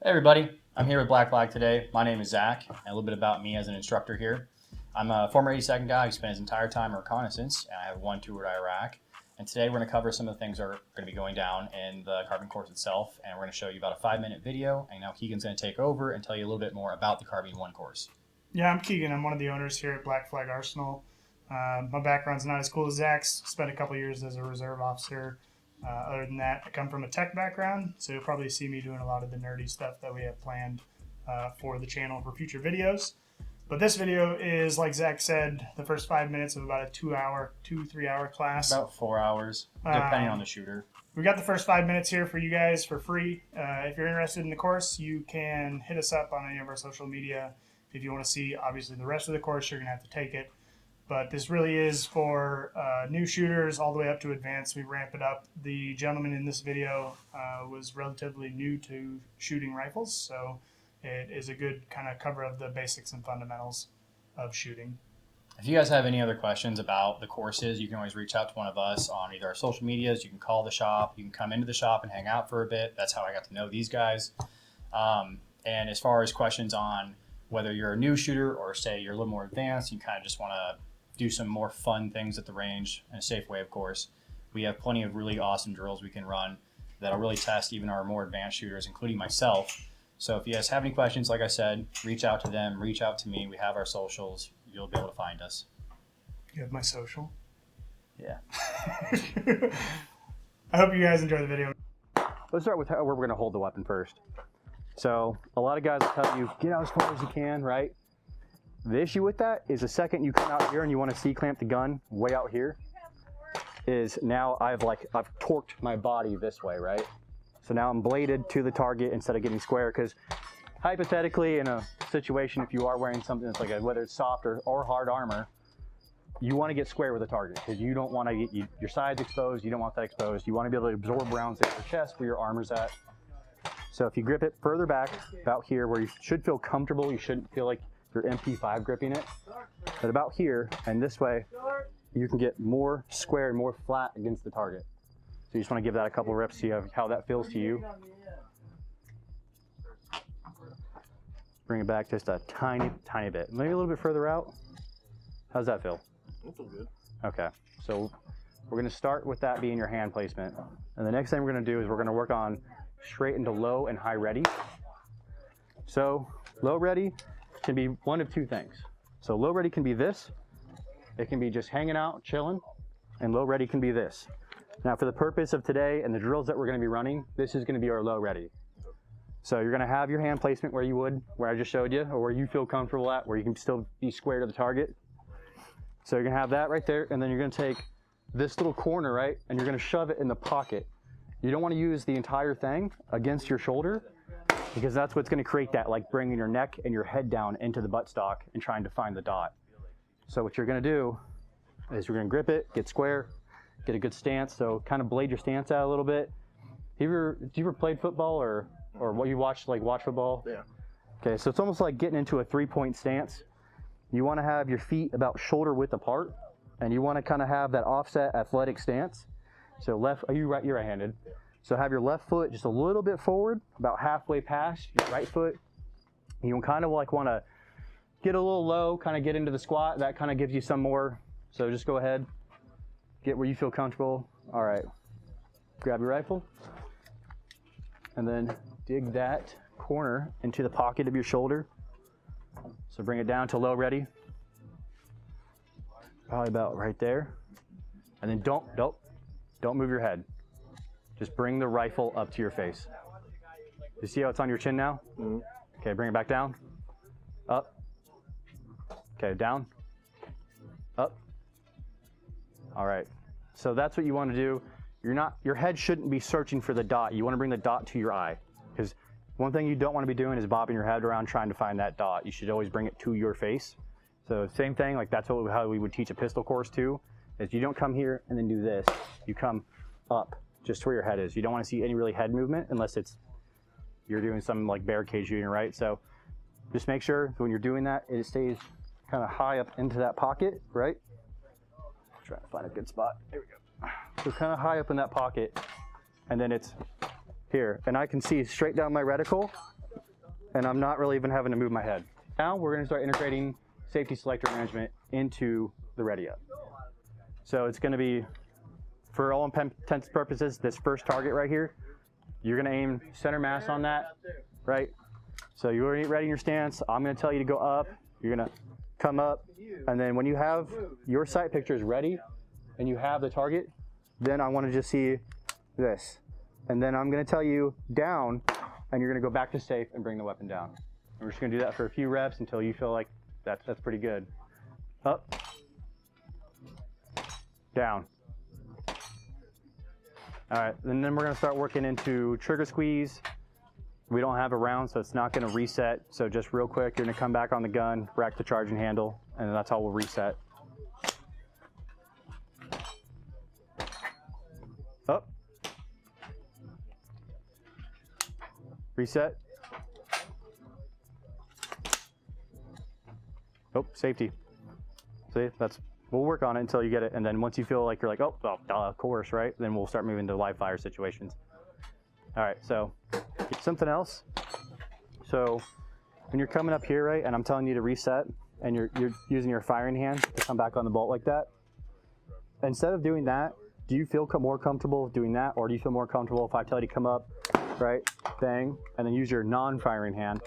Hey everybody, I'm here with Black Flag today. My name is Zach, and a little bit about me as an instructor here. I'm a former 82nd guy who spent his entire time in reconnaissance, and I have one tour to Iraq. And today we're going to cover some of the things that are going to be going down in the Carbine course itself, and we're going to show you about a 5-minute video, and now Keegan's going to take over and tell you a little bit more about the Carbine 1 course. Yeah, I'm Keegan. I'm one of the owners here at Black Flag Arsenal. My background's not as cool as Zach's. Spent a couple years as a reserve officer. Other than that, I come from a tech background, so you'll probably see me doing a lot of the nerdy stuff that we have planned for the channel for future videos. But this video is, like Zach said, the first 5 minutes of about a 3 hour class. About 4 hours, depending on the shooter. We got the first 5 minutes here for you guys for free. If you're interested in the course, you can hit us up on any of our social media. If you want to see, obviously, the rest of the course, you're going to have to take it. But this really is for new shooters all the way up to advanced. We ramp it up. The gentleman in this video was relatively new to shooting rifles, so it is a good kind of cover of the basics and fundamentals of shooting. If you guys have any other questions about the courses, you can always reach out to one of us on either our social medias. You can call the shop. You can come into the shop and hang out for a bit. That's how I got to know these guys. And as far as questions on whether you're a new shooter or say you're a little more advanced, you kind of just want to do some more fun things at the range in a safe way, of course. We have plenty of really awesome drills we can run that'll really test even our more advanced shooters, including myself. So if you guys have any questions, like I said, reach out to them, reach out to me. We have our socials. You'll be able to find us. You have my social? Yeah. I hope you guys enjoy the video. Let's start with where we're going to hold the weapon first. So a lot of guys will tell you, get out as far as you can, right? The issue with that is the second you come out here and you want to C-clamp the gun way out here, is now I've torqued my body this way, right? So now I'm bladed to the target instead of getting square, because hypothetically in a situation, if you are wearing something that's like whether it's soft or hard armor, you want to get square with the target because you don't want to get your sides exposed. You don't want that exposed. You want to be able to absorb rounds into your chest where your armor's at. So if you grip it further back, about here, where you should feel comfortable, you shouldn't feel like your MP5 gripping it, but about here, and this way, you can get more square and more flat against the target. So you just want to give that a couple reps, see how that feels to you. Bring it back just a tiny bit, maybe a little bit further out. How's that feel? That feels good. Okay, so we're going to start with that being your hand placement, and the next thing we're going to do is we're going to work on straight into low and high ready. So low ready can be one of two things. So low ready can be this. It can be just hanging out, chilling, and low ready can be this. Now for the purpose of today and the drills that we're going to be running, this is going to be our low ready. So you're going to have your hand placement where I just showed you, or where you feel comfortable at, where you can still be square to the target. So you're going to have that right there, and then you're going to take this little corner, right, and you're going to shove it in the pocket. You don't want to use the entire thing against your shoulder, because that's what's going to create that, like bringing your neck and your head down into the buttstock and trying to find the dot. So what you're going to do is you're going to grip it, get square, get a good stance. So kind of blade your stance out a little bit. Do you ever played football or what you watch football? Yeah. Okay, so it's almost like getting into a 3-point stance. You want to have your feet about shoulder width apart, and you want to kind of have that offset athletic stance. So you're right-handed. So have your left foot just a little bit forward, about halfway past your right foot. You kind of want to get a little low, kind of get into the squat. That kind of gives you some more. So just go ahead, get where you feel comfortable. All right, grab your rifle, and then dig that corner into the pocket of your shoulder. So bring it down to low ready, probably about right there. And then don't move your head. Just bring the rifle up to your face. You see how it's on your chin now? Mm-hmm. Okay, bring it back down. Up. Okay, down. Up. All right. So that's what you want to do. Your head shouldn't be searching for the dot. You want to bring the dot to your eye. Because one thing you don't want to be doing is bobbing your head around trying to find that dot. You should always bring it to your face. So same thing, like that's how we would teach a pistol course too, is you don't come here and then do this. You come up. Just where your head is. You don't want to see any really head movement unless you're doing some like barricade shooting, right? So just make sure when you're doing that, it stays kind of high up into that pocket, right? Try to find a good spot. There we go. So kind of high up in that pocket, and then it's here. And I can see straight down my reticle and I'm not really even having to move my head. Now we're going to start integrating safety selector management into the ready up. So it's going to be, for all intents and purposes, this first target right here. You're going to aim center mass on that, right? So you're already ready in your stance. I'm going to tell you to go up. You're going to come up, and then when you have your sight pictures ready and you have the target, then I want to just see this. And then I'm going to tell you down, and you're going to go back to safe and bring the weapon down. And we're just going to do that for a few reps until you feel like that's pretty good. Up, down. All right, and then we're going to start working into trigger squeeze. We don't have a round, so it's not going to reset. So just real quick, you're going to come back on the gun, rack the charging handle, and that's how we'll reset. Up. Reset. Oh, safety. See, we'll work on it until you get it, and then once you feel like you're like, oh, of course, right? Then we'll start moving to live fire situations. All right, so something else. So when you're coming up here, right, and I'm telling you to reset, and you're using your firing hand to come back on the bolt like that, instead of doing that, do you feel more comfortable doing that, or do you feel more comfortable if I tell you to come up, right, bang, and then use your non-firing hand?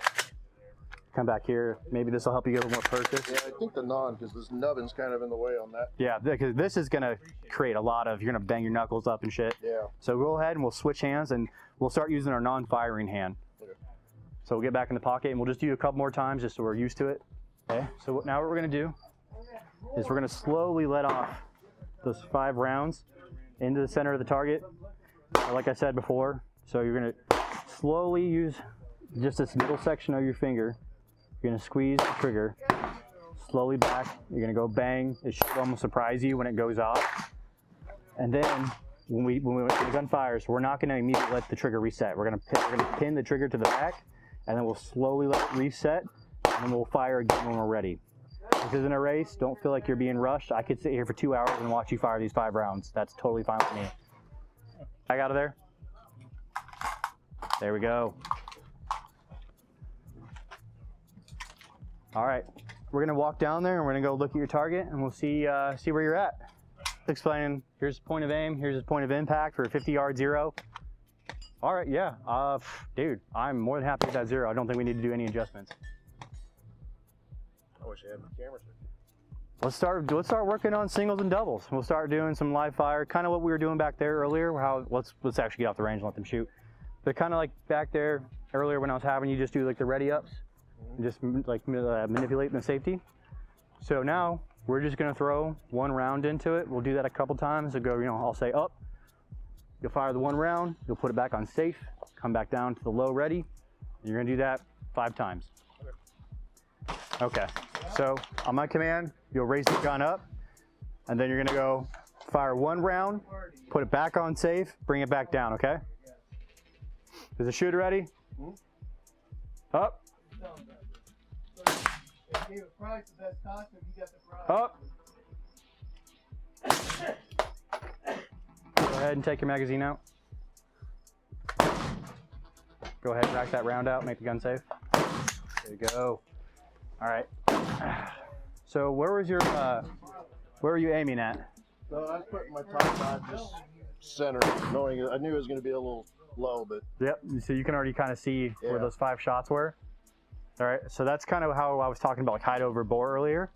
Come back here. Maybe this will help you get a little more purchase. Yeah, I think the non, because this nubbin's kind of in the way on that. Yeah, because this is going to create a lot of, you're going to bang your knuckles up and shit. Yeah. So go ahead and we'll switch hands, and we'll start using our non-firing hand. Okay. So we'll get back in the pocket, and we'll just do a couple more times just so we're used to it. Okay, so now what we're going to do is we're going to slowly let off those 5 rounds into the center of the target, like I said before. So you're going to slowly use just this middle section of your finger. You're going to squeeze the trigger, slowly back. You're going to go bang. It should almost surprise you when it goes off. And then when the gun fires, we're not going to immediately let the trigger reset. We're going to pin the trigger to the back, and then we'll slowly let it reset, and then we'll fire again when we're ready. This isn't a race. Don't feel like you're being rushed. I could sit here for 2 hours and watch you fire these 5 rounds. That's totally fine with me. Back out of there. There we go. All right, we're gonna walk down there and we're gonna go look at your target, and we'll see where you're at. Explaining, here's point of aim, here's his point of impact for a 50-yard zero. All right, yeah, dude, I'm more than happy with that zero. I don't think we need to do any adjustments. I wish I had my cameras. Let's start working on singles and doubles. We'll start doing some live fire, kind of what we were doing back there earlier. Let's actually get off the range and let them shoot. But kind of like back there earlier when I was having you just do like the ready ups. Just like manipulating the safety. So now we're just going to throw 1 round into it. We'll do that a couple times. We'll go, I'll say up. You'll fire the 1 round. You'll put it back on safe. Come back down to the low ready. You're going to do that 5 times. Okay. So on my command, you'll raise the gun up, and then you're going to go fire 1 round, put it back on safe, bring it back down. Okay. Is the shooter ready? Up. Up. Go ahead and take your magazine out. Go ahead and rack that round out, make the gun safe. There you go. All right. So where were you aiming at? So I was putting my top on just center, knowing I knew it was going to be a little low, but. Yep. So you can already kind of see where those 5 shots were. All right, so that's kind of how I was talking about like height over bore earlier.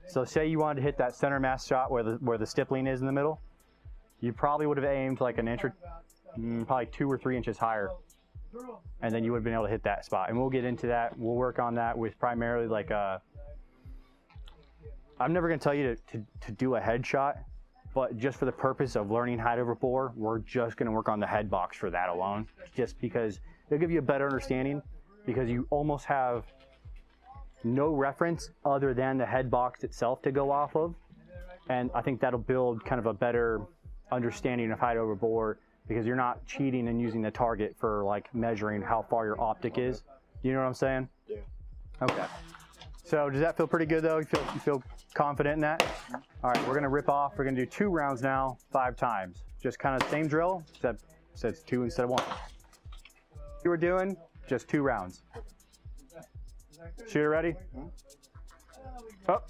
So say you wanted to hit that center mass shot where the stippling is in the middle, you probably would have aimed like an inch or probably 2 or 3 inches higher, and then you would have been able to hit that spot. And we'll get into that. We'll work on that with primarily like I'm never going to tell you to do a headshot, but just for the purpose of learning height over bore, we're just going to work on the head box for that alone, just because it'll give you a better understanding. Because you almost have no reference other than the head box itself to go off of. And I think that'll build kind of a better understanding of height over bore, because you're not cheating and using the target for like measuring how far your optic is. You know what I'm saying? Yeah. Okay. So does that feel pretty good though? You feel confident in that? All right, we're gonna rip off. We're gonna do 2 rounds now, 5 times. Just kind of same drill, except it's 2 instead of 1. You were doing just 2 rounds. Shooter ready? Up.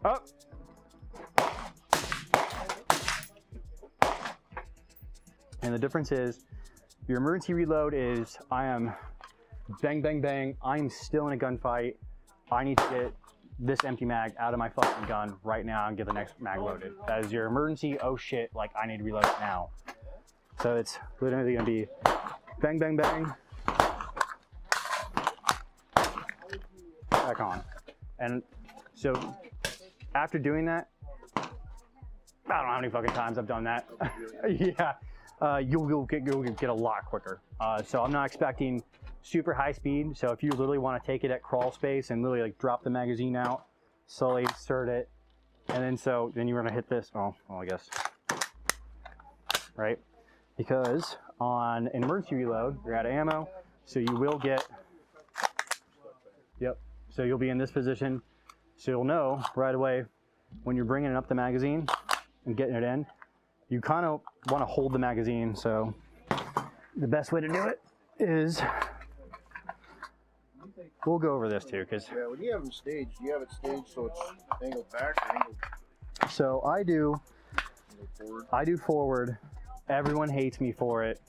Up. And the difference is your emergency reload is I am bang, bang, bang. I'm still in a gunfight. I need to get this empty mag out of my fucking gun right now and get the next mag loaded. That is your emergency, oh shit, like I need to reload it now. So it's literally gonna be bang, bang, bang, back on. And so after doing that, I don't know how many fucking times I've done that. Yeah, you'll get a lot quicker. So I'm not expecting super high speed. So if you literally want to take it at crawl space and literally like drop the magazine out, slowly insert it, and then you're gonna hit this. Oh, well, I guess, right? Because on an emergency reload, you're out of ammo, so you will get. Yep. So you'll be in this position. So you'll know right away when you're bringing up the magazine and getting it in. You kind of want to hold the magazine. So the best way to do it is. We'll go over this too, because Yeah, when you have them staged, you have it staged so it's angled back or angled so I do forward. Everyone hates me for it.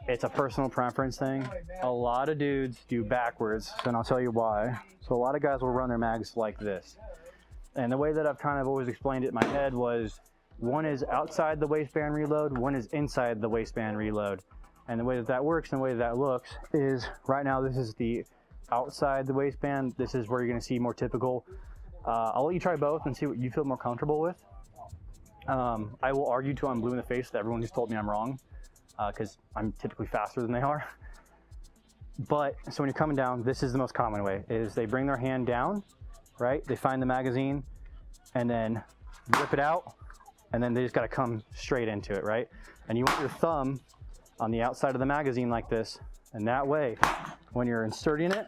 It's a personal preference thing. A lot of dudes do backwards, and I'll tell you why. So a lot of guys will run their mags like this. And the way that I've kind of always explained it in my head was one is outside the waistband reload, one is inside the waistband reload. And the way that that works and the way that that looks is right now this is the outside the waistband. This is where you're going to see more typical. I'll let you try both and see what you feel more comfortable with. I will argue till I'm blue in the face with everyone who's told me I'm wrong, because I'm typically faster than they are. But so when you're coming down, this is the most common way, is they bring their hand down, right? They find the magazine and then rip it out, and then they just got to come straight into it, right? And you want your thumb on the outside of the magazine like this, and that way, when you're inserting it,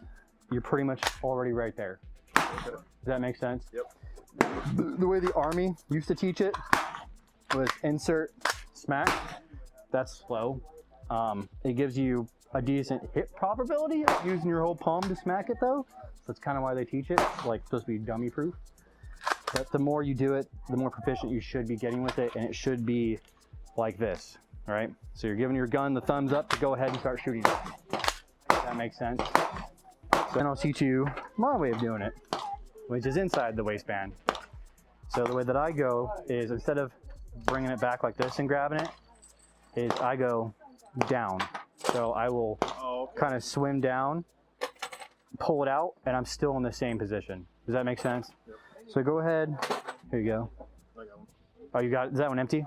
you're pretty much already right there. Does that make sense? Yep. The way the Army used to teach it was insert, smack. That's slow. It gives you a decent hit probability of using your whole palm to smack it though. So that's kind of why they teach it, like it's supposed to be dummy proof. But the more you do it, the more proficient you should be getting with it, and it should be like this, all right? So you're giving your gun the thumbs up to go ahead and start shooting. That makes sense. So then I'll teach you my way of doing it, which is inside the waistband. So the way that I go is instead of bringing it back like this and grabbing it, is I go down. So I will kind of swim down, pull it out, and I'm still in the same position. Does that make sense? Yep. So go ahead. Here you go. I got one. Oh, you got, is that one empty?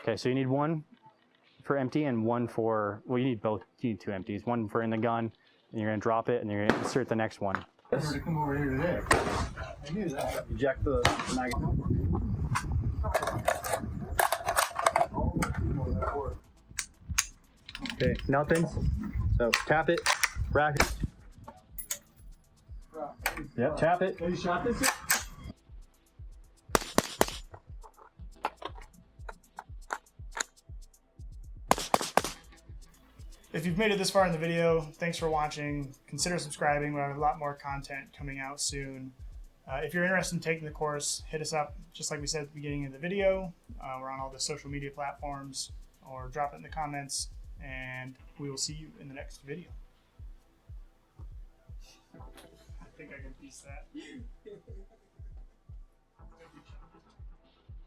Okay, so you need one for empty and one for, well, you need both. You need two empties. One for in the gun, and you're gonna drop it, and you're gonna insert the next one. To come over here today. I knew that. Eject the magazine. Okay, nothing. So tap it, rack it. Yep, tap it. Have you shot this yet? If you've made it this far in the video, thanks for watching. Consider subscribing. We'll have a lot more content coming out soon. If you're interested in taking the course, hit us up, just like we said at the beginning of the video. We're on all the social media platforms, or drop it in the comments, and we will see you in the next video. I think I can piece that.